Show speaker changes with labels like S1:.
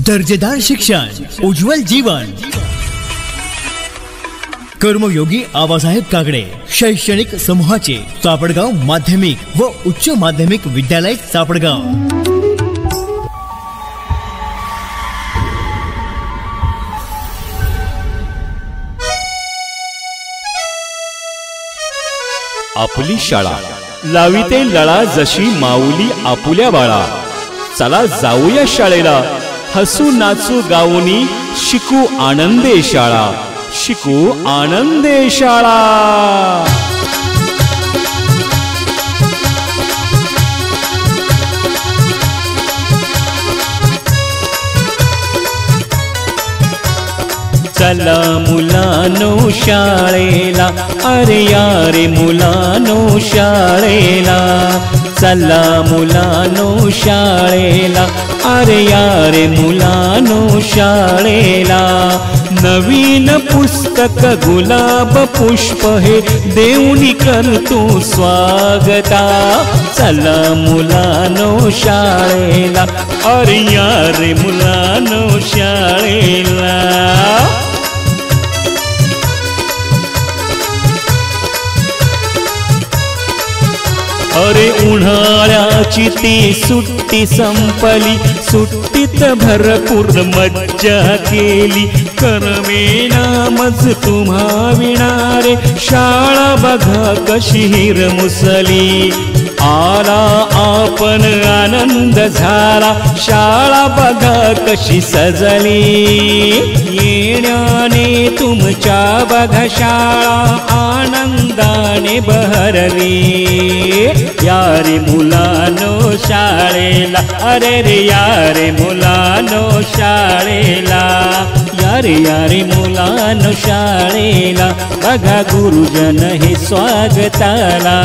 S1: दर्जेदार शिक्षण, उज्ज्वल जीवन। कर्मयोगी आबासाहेब कागडे शैक्षणिक समूहाचे सापडगाव माध्यमिक व उच्च माध्यमिक विद्यालय सापडगाव।
S2: आपली शाळा लाविते लळा जशी माऊली आपुल्या बाळा। चला जाऊया शाळेला, हसू नाचू गाऊनी शिकू आनंदे शाळा, शिकू आनंदे शाळा। चला मुलांनो शाळेला, अरे यारे मुलांनो शाळेला। चला मुलांनो शाळेला, अरे यारे मुलांनो शाळेला। नवीन पुस्तक गुलाब पुष्प हे देऊनी करतो स्वागता। चला मुलांनो शाळेला, अरे यारे मुलांनो शाळेला। अरे उन्हाळ्याची ती सुट्टी संपली, सुट्टीत भरपूर मज्जा केली। करमेना मज तुम्हा विणारे, शाळा बघा कशी हिरमुसली। आला आपण आनंद झाला, शाळा बघा कशी सजली। येण्याने तुमच्या बघा शाळा आनंदाने बहरली। यारे मुलांनो शाळेला, अरे रे यारे मुलांनो शाळेला। यारे यारे मुलांनो शाळेला, बघा गुरुजन हे स्वागताला।